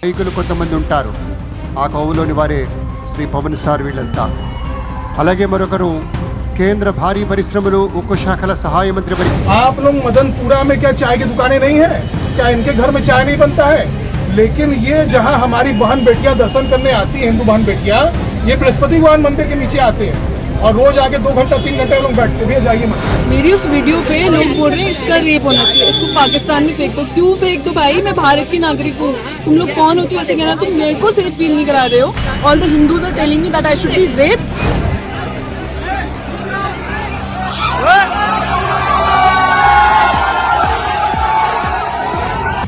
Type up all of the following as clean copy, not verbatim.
నాయకులు కొంతమంది ఉంటారు. ఆ కోవలోని వారే శ్రీ పవన్ సార్ వీళ్ళంతా. అలాగే మరొకరు కేంద్ర భారీ పరిశ్రమలు ఉక్కు శాఖల సహాయ మంత్రి. आप लोग मदनपुरा में क्या चाय की दुकानें नहीं है? क्या इनके घर में चाय नहीं बनता है? लेकिन ये जहां हमारी बहन बेटियां दर्शन करने आती है, हिंदू बहन बेटियां, ये बृहस्पति भगवान मंदिर के नीचे आते हैं और रोज आके 2 घंटा 3 घंटे लोग बैठते हैं। जाइए मत। मेरी उस वीडियो पे लोग बोल रहे हैं इसका रेप होना चाहिए, इसको पाकिस्तान में फेंक दो। क्यों फेंक दो भाई? मैं भारत की नागरिक हूँ। तुम लोग कौन होती हो ऐसे कहना? तुम मेरे को सेफ फील नहीं करा रहे हो। All the Hindus are telling me that I should be rape.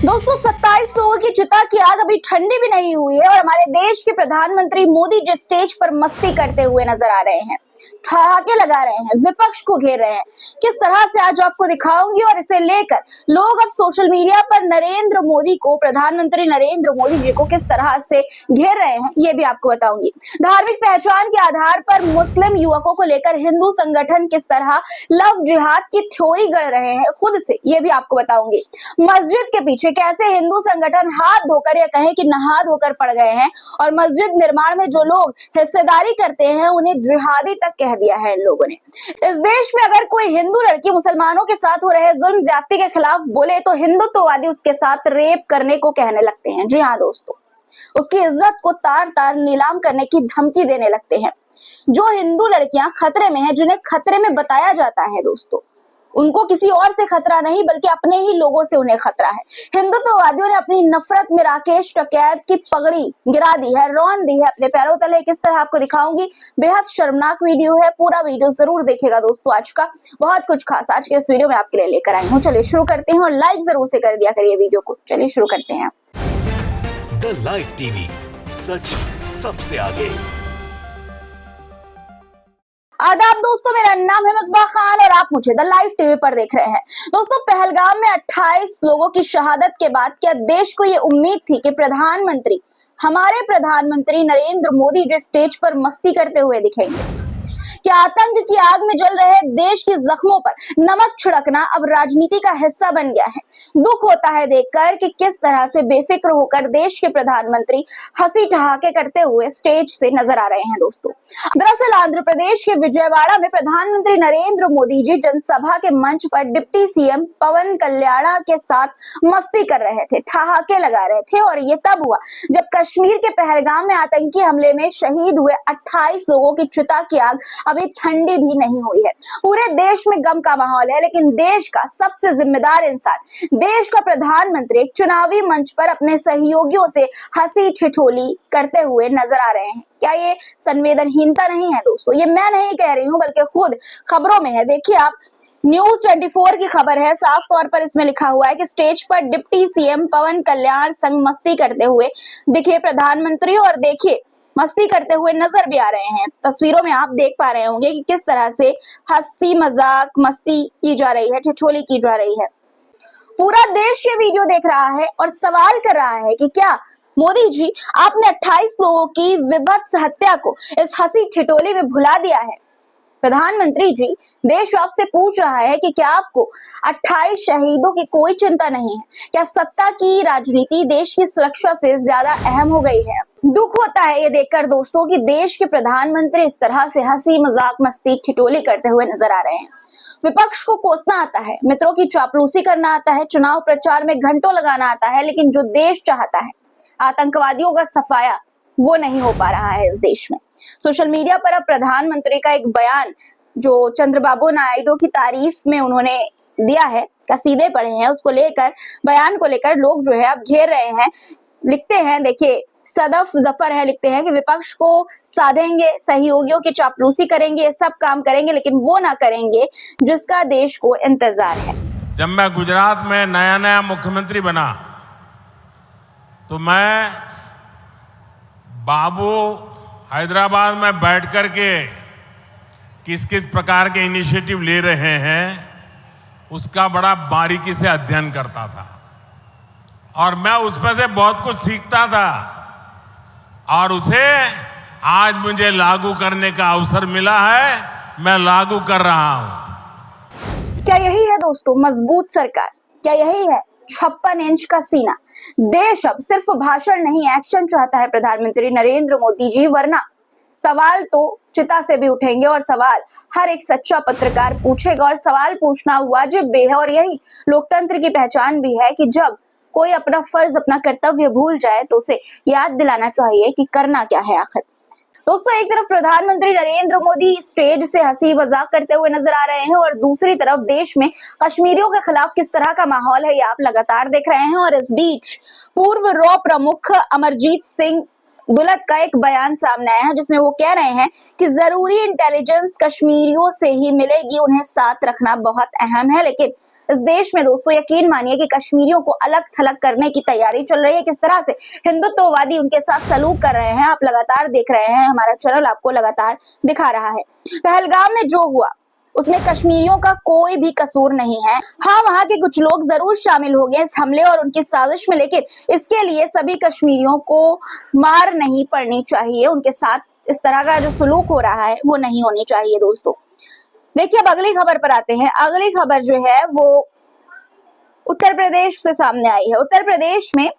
दोस्तों 27 लोगों की चिता की आग अभी ठंडी भी नहीं हुई है और हमारे देश के प्रधानमंत्री मोदी जिस स्टेज पर मस्ती करते हुए नजर आ रहे हैं, ठहाके लगा रहे हैं, विपक्ष को घेर रहे हैं, किस तरह से आज आपको दिखाऊंगी। और इसे लेकर लोग अब सोशल मीडिया पर नरेंद्र मोदी को, प्रधानमंत्री नरेंद्र मोदी जी को किस तरह से घेर रहे हैं, ये भी आपको बताऊंगी। धार्मिक पहचान के आधार पर मुस्लिम युवकों को लेकर हिंदू संगठन किस तरह लव जिहाद की थ्योरी गढ़ रहे हैं खुद से, ये भी आपको बताऊंगी। मस्जिद के पीछे कैसे हिंदू संगठन हाथ धोकर या कहें कि नहा धोकर पड़ गए हैं और मस्जिद निर्माण में जो लोग हिस्सेदारी करते हैं उन्हें जिहादी तक कह दिया है इन लोगों ने। इस देश में अगर कोई हिंदू लड़की मुसलमानों के साथ हो रहे जुल्म ज्यादती के खिलाफ बोले तो हिंदुत्ववादी उसके साथ रेप करने को कहने लगते हैं। जी हाँ दोस्तों, उसकी इज्जत को तार तार नीलाम करने की धमकी देने लगते हैं। जो हिंदू लड़कियां खतरे में हैं, जिन्हें खतरे में बताया जाता है दोस्तों, उनको किसी और से खतरा नहीं बल्कि अपने ही लोगों से उन्हें खतरा है। हिंदुत्ववादियों ने अपनी नफरत में राकेश टिकैत की पगड़ी गिरा दी है, रौंद दी है अपने पैरों तले। किस तरह आपको दिखाऊंगी। बेहद शर्मनाक वीडियो है, पूरा वीडियो जरूर देखिएगा दोस्तों। आज का बहुत कुछ खास आज के इस वीडियो में आपके लिए लेकर आई हूँ। चलिए शुरू करते हैं और लाइक जरूर से कर दिया करिए वीडियो को। चलिए शुरू करते हैं। द लाइव टीवी, सच सबसे आगे। आदाब दोस्तों, मेरा नाम है मिसबाह खान और आप मुझे द लाइव टीवी पर देख रहे हैं। दोस्तों, पहलगाम में 28 लोगों की शहादत के बाद क्या देश को ये उम्मीद थी कि प्रधानमंत्री, हमारे प्रधानमंत्री नरेंद्र मोदी जो स्टेज पर मस्ती करते हुए दिखेंगे? क्या आतंक की आग में जल रहे देश के जख्मों पर नमक छिड़कना अब राजनीति का हिस्सा बन गया है? दुख होता है देखकर कि किस तरह से बेफिक्र होकर देश के प्रधानमंत्री हंसी ठहाके करते हुए स्टेज से नजर आ रहे हैं दोस्तों। दरअसल आंध्र प्रदेश के विजयवाड़ा में प्रधानमंत्री नरेंद्र मोदी जी जनसभा के मंच पर डिप्टी सीएम पवन कल्याण के साथ मस्ती कर रहे थे, ठहाके लगा रहे थे। और ये तब हुआ जब कश्मीर के पहलगाम में आतंकी हमले में शहीद हुए 28 लोगों की चिता की आग अभी ठंडी भी नहीं हुई है। पूरे देश में गम का माहौल है, लेकिन देश का सबसे जिम्मेदार इंसान, देश का प्रधानमंत्री एक चुनावी मंच पर अपने सहयोगियों से हंसी ठिठोली करते हुए नजर आ रहे हैं। क्या ये संवेदनहीनता नहीं है दोस्तों? ये मैं नहीं कह रही हूं बल्कि खुद खबरों में है। देखिए आप, न्यूज 24 की खबर है। साफ तौर पर इसमें लिखा हुआ है कि स्टेज पर डिप्टी सीएम पवन कल्याण संग मस्ती करते हुए दिखे प्रधानमंत्री, और देखिए मस्ती करते हुए नजर भी आ रहे हैं। तस्वीरों में आप देख पा रहे होंगे कि किस तरह से हंसी मजाक मस्ती की जा रही है, ठिठोली की जा रही है। पूरा देश ये वीडियो देख रहा है और सवाल कर रहा है कि क्या मोदी जी आपने 28 लोगों की विभत्स हत्या को इस हंसी ठिठोली में भुला दिया है? प्रधानमंत्री जी देश आपसे पूछ रहा है कि क्या आपको 28 शहीदों की कोई चिंता नहीं है? क्या सत्ता की राजनीति देश की सुरक्षा से ज्यादा अहम हो गई है? दुख होता है ये देखकर दोस्तों कि देश के प्रधानमंत्री इस तरह से हंसी मजाक मस्ती ठिठोली करते हुए नजर आ रहे हैं। विपक्ष को कोसना आता है, मित्रों की चापलूसी करना आता है, चुनाव प्रचार में घंटों लगाना आता है, लेकिन जो देश चाहता है, आतंकवादियों का सफाया, वो नहीं हो पा रहा है इस देश में। सोशल मीडिया पर अब प्रधानमंत्री का एक बयान जो चंद्रबाबू नायडू की तारीफ में उन्होंने दिया है, कसीदे पढ़े हैं, उसको लेकर, बयान को लेकर लोग जो है अब घेर रहे हैं। लिखते हैं, देखिए सदफ जफर है, लिखते हैं कि विपक्ष को साधेंगे, सहयोगियों की चापलूसी करेंगे, सब काम करेंगे, लेकिन वो ना करेंगे जिसका देश को इंतजार है। जब मैं गुजरात में नया मुख्यमंत्री बना तो मैं बाबू हैदराबाद में बैठ कर के किस किस प्रकार के इनिशिएटिव ले रहे हैं उसका बड़ा बारीकी से अध्ययन करता था और मैं उसमें से बहुत कुछ सीखता था और उसे आज मुझे लागू करने का अवसर मिला है, मैं लागू कर रहा हूं। क्या यही है दोस्तों मजबूत सरकार? क्या यही है 56 इंच का सीना। देश अब सिर्फ भाषण नहीं एक्शन चाहता है प्रधानमंत्री नरेंद्र मोदी जी, वरना सवाल तो चिता से भी उठेंगे और सवाल हर एक सच्चा पत्रकार पूछेगा और सवाल पूछना वाजिब भी है और यही लोकतंत्र की पहचान भी है कि जब कोई अपना फर्ज अपना कर्तव्य भूल जाए तो उसे याद दिलाना चाहिए कि करना क्या है आखिर। दोस्तों, एक तरफ प्रधानमंत्री नरेंद्र मोदी स्टेज से हंसी मजाक करते हुए नजर आ रहे हैं और दूसरी तरफ देश में कश्मीरियों के खिलाफ किस तरह का माहौल है ये आप लगातार देख रहे हैं। और इस बीच पूर्व रॉ प्रमुख अमरजीत सिंह दुलत का एक बयान सामने आया है जिसमें वो कह रहे हैं कि जरूरी इंटेलिजेंस कश्मीरियों से ही मिलेगी, उन्हें साथ रखना बहुत अहम है। लेकिन इस देश में दोस्तों यकीन मानिए कि कश्मीरियों को अलग थलग करने की तैयारी चल रही है। किस तरह से हिंदुत्ववादी उनके साथ सलूक कर रहे हैं आप लगातार देख रहे हैं, हमारा चैनल आपको लगातार दिखा रहा है। पहलगाम में जो हुआ उसमें कश्मीरियों का कोई भी कसूर नहीं है। हाँ, वहां के कुछ लोग जरूर शामिल हो गए इस हमले और उनकी साजिश में, लेकिन इसके लिए सभी कश्मीरियों को मार नहीं पड़नी चाहिए। उनके साथ इस तरह का जो सलूक हो रहा है वो नहीं होनी चाहिए। दोस्तों देखिए, अब अगली खबर पर आते हैं। अगली खबर जो है वो उत्तर प्रदेश से सामने आई है। उत्तर प्रदेश में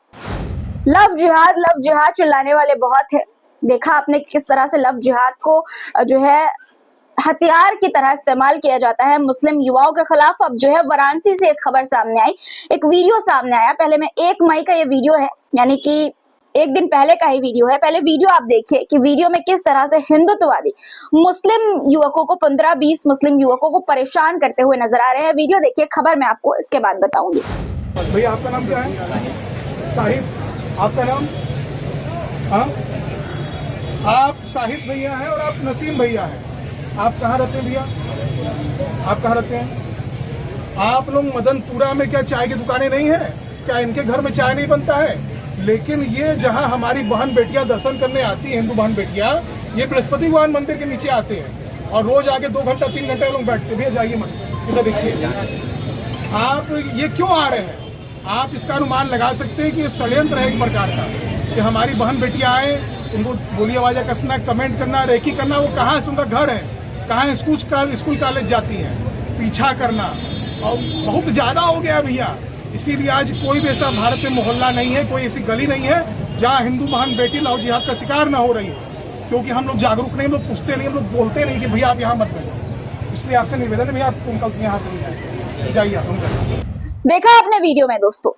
लव जिहाद चिल्लाने वाले बहुत है। देखा आपने किस तरह से लव जिहाद को जो है हथियार की तरह इस्तेमाल किया जाता है मुस्लिम युवाओं के खिलाफ। अब जो है वाराणसी से एक खबर सामने आई, एक वीडियो सामने आया। पहले में 1 मई का ये वीडियो है, यानी कि एक दिन पहले का ही वीडियो है। पहले वीडियो आप देखिए कि वीडियो में किस तरह से हिंदुत्ववादी मुस्लिम युवकों को 15-20 मुस्लिम युवकों को परेशान करते हुए नजर आ रहे हैं। वीडियो देखिए, खबर मैं आपको इसके बाद बताऊंगी। भैया आपका नाम क्या है? साहिब। आपका नाम? हाँ, आप साहिब भैया हैं और आप नसीम भैया हैं। आप कहाँ रहते हैं भैया? आप कहाँ रहते हैं? आप लोग मदनपुरा में क्या चाय की दुकानें नहीं है? क्या इनके घर में चाय नहीं बनता है? लेकिन ये जहाँ हमारी बहन बेटियां दर्शन करने आती है, हिंदू बहन बेटियां, ये बृहस्पति भगवान मंदिर के नीचे आते हैं और रोज आके 2 घंटा 3 घंटे लोग बैठते। भैया जाइए मत, इधर देखिए। आप ये क्यों आ रहे हैं? आप इसका अनुमान लगा सकते हैं कि ये षड्यंत्र है एक प्रकार का कि हमारी बहन बेटियां आए, उनको बोली आवाजा कसना, कमेंट करना, रेकी करना। वो कहाँ से उनका घर है, कहाँ स्कूल कॉलेज जाती है, पीछा करना और बहुत ज़्यादा हो गया भैया। इसीलिए आज कोई भी ऐसा भारत में मोहल्ला नहीं है, कोई ऐसी गली नहीं है जहाँ हिंदू बहन बेटी लव जिहाद का शिकार ना हो रही है। क्योंकि हम लोग जागरूक नहीं, हम लोग पूछते नहीं, हम लोग बोलते नहीं कि भैया आप यहाँ मत बैठो। इसलिए आपसे निवेदन है भैया, आप कल से यहाँ से जाइए आप। देखा आपने वीडियो में दोस्तों,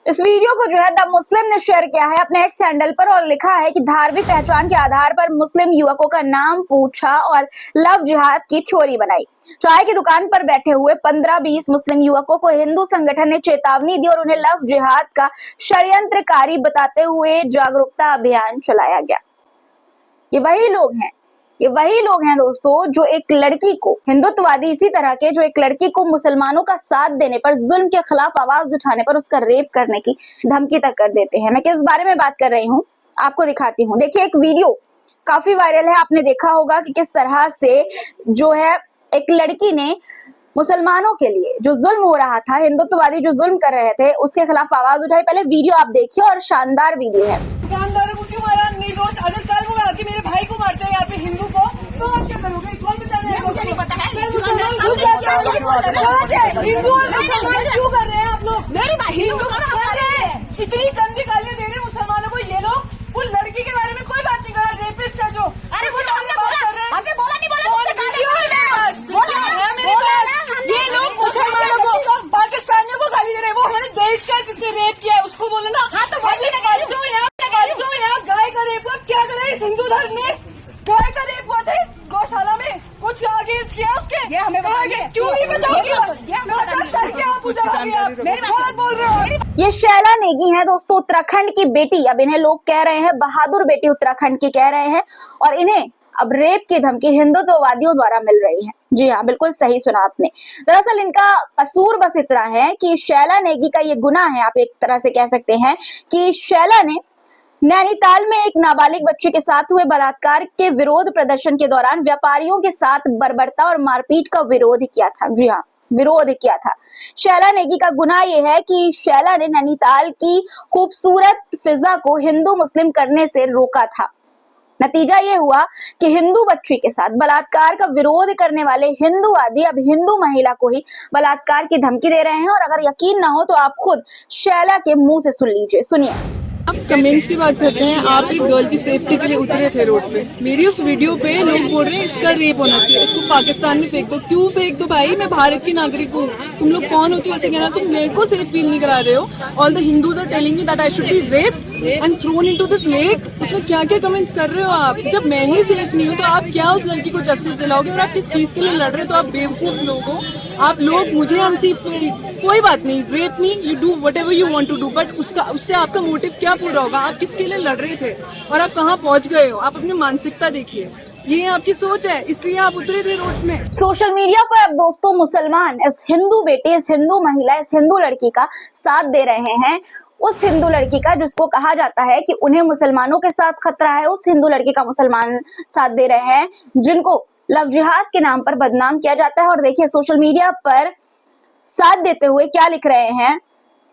इस वीडियो को जो है द मुस्लिम ने शेयर किया है अपने एक्स हैंडल पर और लिखा है कि धार्मिक पहचान के आधार पर मुस्लिम युवकों का नाम पूछा और लव जिहाद की थ्योरी बनाई। चाय की दुकान पर बैठे हुए 15-20 मुस्लिम युवकों को हिंदू संगठन ने चेतावनी दी और उन्हें लव जिहाद का षड्यंत्रकारी बताते हुए जागरूकता अभियान चलाया गया। ये वही लोग हैं दोस्तों जो एक लड़की को, हिंदुत्ववादी इसी तरह के, जो एक लड़की को मुसलमानों का साथ देने पर, जुल्म के खिलाफ आवाज उठाने पर उसका रेप करने की धमकी तक कर देते हैं। मैं किस बारे में बात कर रही हूँ आपको दिखाती हूँ। देखिए, एक वीडियो काफी वायरल है, आपने देखा होगा कि किस तरह से जो है एक लड़की ने मुसलमानों के लिए जो जुल्म हो रहा था, हिंदुत्ववादी जो जुल्म कर रहे थे, उसके खिलाफ आवाज उठाई। पहले वीडियो आप देखिए और शानदार वीडियो है। दुकानदारों को क्यों मारा? निर्दोष। अगर कल वो आके मेरे भाई को मारते हैं यहाँ पे हिंदू को, तो आप क्या करोगे? कौन बता रहे हैं? मुझे नहीं पता है। हिंदू और मुसलमान क्यों कर रहे हैं आप लोग? मेरे भाई हिंदू कर रहे हैं, इतनी गंदी गालियां दे रहे हैं मुसलमानों को। ये लोग वो लड़की के बारे में कोई बात नहीं कर रहा, रेपिस्ट है जो। अरे वो तो हमने बोला नहीं बोला। ये लोग मुसलमानों को, पाकिस्तानियों को गाली दे रहे हैं। वो हमारे देश का जिसने रेप किया है उसको बोलो ना। हाँ, तो गाय का रेप हुआ, क्या करे इस हिंदू धर्म में? गाय का रेप हुआ था इस गौशाला में, कुछ आगे किया उसके? ये हमें बताओगे? क्यों नहीं बताओगे? आप बोल रहे हो? ये शैला नेगी है दोस्तों, उत्तराखंड की बेटी। अब इन्हें लोग कह रहे हैं बहादुर बेटी उत्तराखंड की कह रहे हैं और इन्हें अब रेप की धमकी हिंदुत्ववादियों द्वारा मिल रही है। जी हाँ, बिल्कुल सही सुना आपने। दरअसल इनका कसूर बस इतना है कि शैला नेगी का ये गुनाह है, आप एक तरह से कह सकते हैं कि शैला ने नैनीताल में एक नाबालिग बच्चे के साथ हुए बलात्कार के विरोध प्रदर्शन के दौरान व्यापारियों के साथ बर्बरता और मारपीट का विरोध किया था। जी हाँ, विरोध किया था। शैला नेगी का गुनाह यह है कि शैला ने नैनीताल की खूबसूरत फिजा को हिंदू मुस्लिम करने से रोका था। नतीजा ये हुआ कि हिंदू बच्ची के साथ बलात्कार का विरोध करने वाले हिंदूवादी अब हिंदू महिला को ही बलात्कार की धमकी दे रहे हैं। और अगर यकीन ना हो तो आप खुद शैला के मुंह से सुन लीजिए, सुनिए। आप कमेंट्स की बात करते हैं, आप एक गर्ल की सेफ्टी के लिए उतरे थे रोड पे। मेरी उस वीडियो पे लोग बोल रहे हैं इसका रेप होना चाहिए, इसको पाकिस्तान में फेंक दो। क्यों फेंक दो भाई, मैं भारत की नागरिक हूँ। तुम लोग कौन होती हो ऐसे कहना, तुम मेरे को सेफ फील नहीं करा रहे हो। All the Hindus are telling me that I should be raped and thrown into this lake. उसमें क्या क्या कमेंट्स कर रहे हो आप? जब मैं ही सेफ नहीं हूँ तो आप क्या उस लड़की को जस्टिस दिलाओगे? और आप किस चीज के लिए लड़ रहे हो? तो आप बेवकूफ लोग हो। आप लोग मुझे अनसेफ फील, कोई बात नहीं, rape me, you do whatever you want to do, but उससे आपका मोटिव क्या पूरा होगा? आप किसके लिए लड़ रहे थे और आप कहाँ पहुंच गए हो? आप अपनी मानसिकता देखिए, ये आपकी सोच है, इसलिए आप उतरे थे रोड्स में। सोशल मीडिया पर अब दोस्तों मुसलमान इस हिंदू बेटी, इस हिंदू महिला, इस हिंदू लड़की का साथ दे रहे हैं। उस हिंदू लड़की का जिसको कहा जाता है कि उन्हें मुसलमानों के साथ खतरा है, उस हिंदू लड़की का मुसलमान साथ दे रहे हैं जिनको लव जिहाद के नाम पर बदनाम किया जाता है। और देखिए सोशल मीडिया पर साथ देते हुए क्या लिख रहे हैं।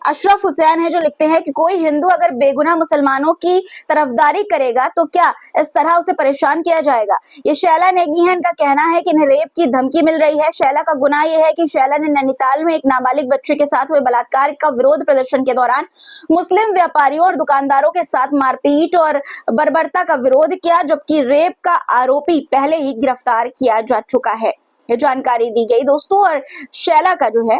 अशरफ हुसैन है जो लिखते हैं कि कोई हिंदू अगर बेगुनाह मुसलमानों की तरफदारी करेगा तो क्या इस तरह उसे परेशान किया जाएगा। ये शैला नेगी है, इनका कहना है कि इन्हें रेप की धमकी मिल रही है। शैला का गुनाह यह है कि शैला ने नैनीताल में एक नाबालिग बच्चे के साथ हुए बलात्कार का विरोध प्रदर्शन के दौरान मुस्लिम व्यापारियों और दुकानदारों के साथ मारपीट और बर्बरता का विरोध किया, जबकि रेप का आरोपी पहले ही गिरफ्तार किया जा चुका है। ये जानकारी दी गई दोस्तों, और शैला का जो है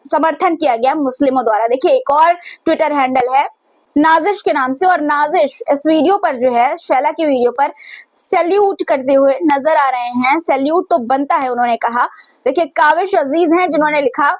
समर्थन किया गया मुस्लिमों द्वारा। देखिए एक और ट्विटर हैंडल है नाजिश के नाम से, और नाजिश इस वीडियो पर जो है, शैला की वीडियो पर सैल्यूट करते हुए नजर आ रहे हैं। सैल्यूट तो बनता है, उन्होंने कहा। देखिए काविश अजीज हैं जिन्होंने लिखा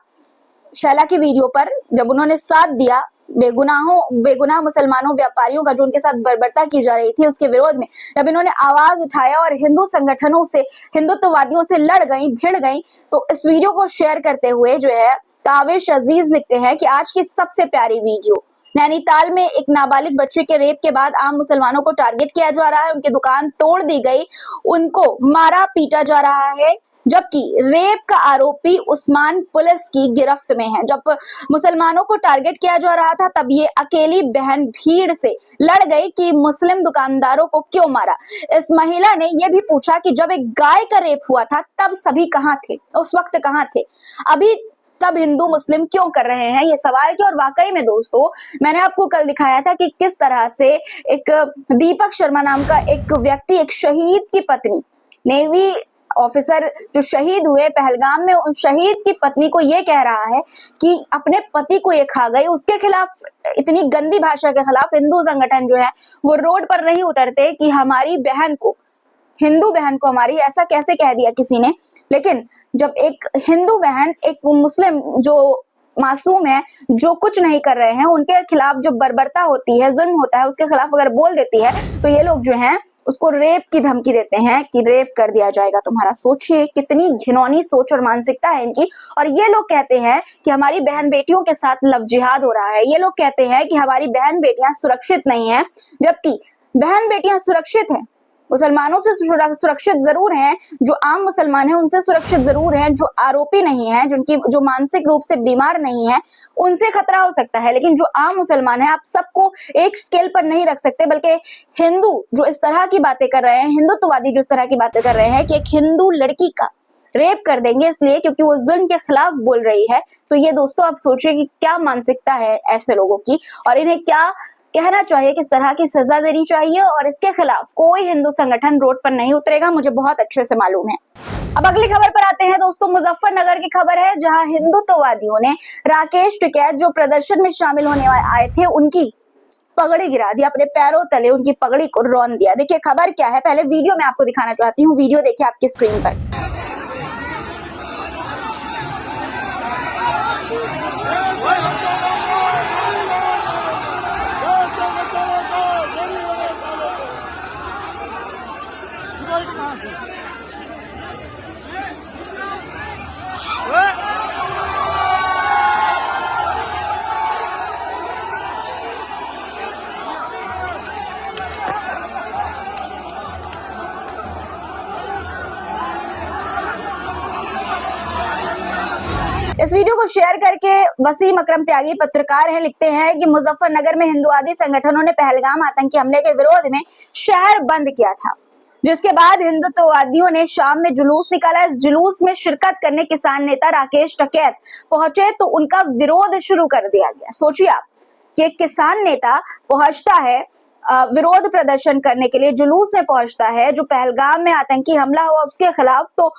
शैला की वीडियो पर, जब उन्होंने साथ दिया बेगुनाह मुसलमानों व्यापारियों का जो उनके साथ बर्बरता की जा रही थी उसके विरोध में, जब इन्होंने आवाज उठाया और हिंदू संगठनों से, हिंदुत्ववादियों से लड़ गई, भिड़ गई, तो इस वीडियो को शेयर करते हुए जो है काविश अजीज लिखते हैं कि आज की सबसे प्यारी वीडियो, नैनीताल में एक नाबालिग बच्चे के रेप के बाद आम मुसलमानों को टारगेट किया जा रहा है, उनकी दुकान तोड़ दी गई, उनको मारा पीटा जा रहा है, जबकि रेप का आरोपी उस्मान पुलिस की गिरफ्त में है। जब मुसलमानों को टारगेट किया जा रहा था तब ये अकेली बहन भीड़ से लड़ गई कि मुस्लिम दुकानदारों को क्यों मारा। इस महिला ने यह भी पूछा कि जब एक गाय का रेप हुआ था तब सभी कहाँ थे, उस वक्त कहाँ थे, अभी तब हिंदू मुस्लिम क्यों कर रहे हैं, ये सवाल किया। और वाकई में दोस्तों मैंने आपको कल दिखाया था कि किस तरह से एक दीपक शर्मा नाम का एक व्यक्ति, एक शहीद की पत्नी, नेवी ऑफिसर जो शहीद हुए पहलगाम में, उन शहीद की पत्नी को ये कह रहा है कि अपने पति को ये खा गई। उसके खिलाफ, इतनी गंदी भाषा के खिलाफ हिंदू संगठन जो है वो रोड पर नहीं उतरते कि हमारी बहन को, हिंदू बहन को हमारी ऐसा कैसे कह दिया किसी ने। लेकिन जब एक हिंदू बहन, एक मुस्लिम जो मासूम है, जो कुछ नहीं कर रहे हैं, उनके खिलाफ जो बर्बरता होती है, जुल्म होता है, उसके खिलाफ अगर बोल देती है तो ये लोग जो हैं उसको रेप की धमकी देते हैं कि रेप कर दिया जाएगा तुम्हारा। सोचिए कितनी घिनौनी सोच और मानसिकता है इनकी। और ये लोग कहते हैं कि हमारी बहन बेटियों के साथ लव जिहाद हो रहा है, ये लोग कहते हैं कि हमारी बहन बेटियां सुरक्षित नहीं है, जबकि बहन बेटियां सुरक्षित हैं। मुसलमानों से सुरक्षित जरूर हैं, जो आम मुसलमान हैं उनसे सुरक्षित जरूर हैं, जो आरोपी नहीं है, जो मानसिक रूप से बीमार नहीं है, उनसे खतरा हो सकता है। लेकिन जो आम मुसलमान है, आप सबको एक स्केल पर नहीं रख सकते। बल्कि हिंदू जो इस तरह की बातें कर रहे हैं, हिंदुत्ववादी जो इस तरह की बातें कर रहे हैं कि एक हिंदू लड़की का रेप कर देंगे इसलिए क्योंकि वो जुल्म के खिलाफ बोल रही है, तो ये दोस्तों आप सोचिए कि क्या मानसिकता है ऐसे लोगों की, और इन्हें क्या कहना चाहिए, किस तरह की सजा देनी चाहिए। और इसके खिलाफ कोई हिंदू संगठन रोड पर नहीं उतरेगा, मुझे बहुत अच्छे से मालूम है। अब अगली खबर पर आते हैं दोस्तों। मुजफ्फरनगर की खबर है, जहां हिंदुत्ववादियों ने राकेश टिकैत जो प्रदर्शन में शामिल होने आए थे उनकी पगड़ी गिरा दी, अपने पैरों तले उनकी पगड़ी को रौंद दिया। देखिए खबर क्या है, पहले वीडियो में आपको दिखाना चाहती हूँ, वीडियो देखिए आपकी स्क्रीन पर। इस वीडियो को शेयर करके वसीम अकरम त्यागी पत्रकार हैं, लिखते हैं कि मुजफ्फरनगर में हिंदुवादी संगठनों ने पहलगाम आतंकी हमले के विरोध में शहर बंद किया था, जिसके बाद हिंदुत्ववादियों ने शाम में जुलूस निकाला। इस जुलूस में शिरकत करने किसान नेता राकेश टिकैत पहुंचे तो उनका विरोध शुरू कर दिया गया। सोचिए आप कि एक किसान नेता पहुंचता है विरोध प्रदर्शन करने के लिए, जुलूस में पहुंचता है, जो पहलगाम में आतंकी हमला हुआ उसके खिलाफ, तो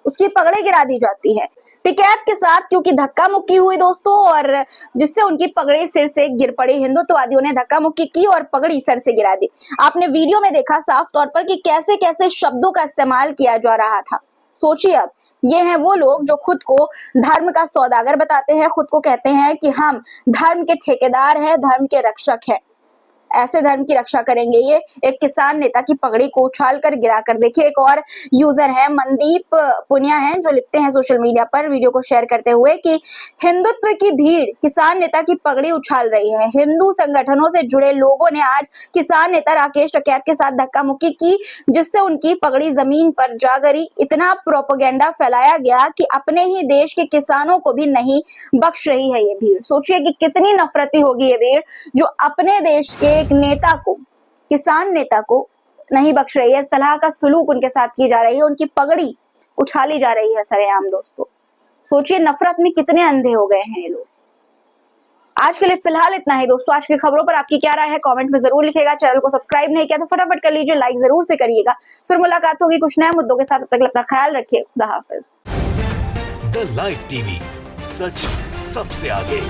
उसकी पगड़ी गिरा दी जाती है टिकैत के साथ, क्योंकि धक्का मुक्की हुई दोस्तों, और जिससे उनकी पगड़ी सिर से गिर पड़ी। हिंदुत्ववादियों ने धक्का मुक्की की और पगड़ी सर से गिरा दी। आपने वीडियो में देखा साफ तौर पर कि कैसे कैसे शब्दों का इस्तेमाल किया जा रहा था। सोचिए अब, ये हैं वो लोग जो खुद को धर्म का सौदागर बताते हैं, खुद को कहते हैं कि हम धर्म के ठेकेदार हैं, धर्म के रक्षक हैं। ऐसे धर्म की रक्षा करेंगे ये एक किसान नेता की पगड़ी को उछाल कर गिरा कर। देखिए, एक और यूजर है मनदीप पुनिया हैं, जो लिखते हैं सोशल मीडिया पर वीडियो को शेयर करते हुए कि हिंदुत्व की भीड़ किसान नेता की पगड़ी उछाल रही है। हिंदू संगठनों से जुड़े लोगों ने आज किसान नेता राकेश टिकैत के साथ धक्का मुक्की की, जिससे उनकी पगड़ी जमीन पर जा गिरी। इतना प्रोपेगेंडा फैलाया गया कि अपने ही देश के किसानों को भी नहीं बख्श रही है ये भीड़। सोचिए कि कितनी नफरती होगी ये भीड़ जो अपने देश के एक नेता को, किसान नेता को नहीं बख्श रही है। इस तरह का सुलूक उनके साथ की जा रही है, उनकी पगड़ी उछाली जा रही है सरेआम दोस्तों। सोचिए नफरत में कितने अंधे हो गए हैं ये लोग। आज के लिए फिलहाल इतना ही दोस्तों। आज की खबरों पर आपकी क्या राय है कमेंट में जरूर लिखिएगा। चैनल को सब्सक्राइब नहीं किया तो फटाफट कर लीजिए, लाइक जरूर से करिएगा। फिर मुलाकात होगी कुछ नए मुद्दों के साथ, तब तक अपना ख्याल रखिए। खुदा हाफिज। द लाइव टीवी, सच सबसे आगे।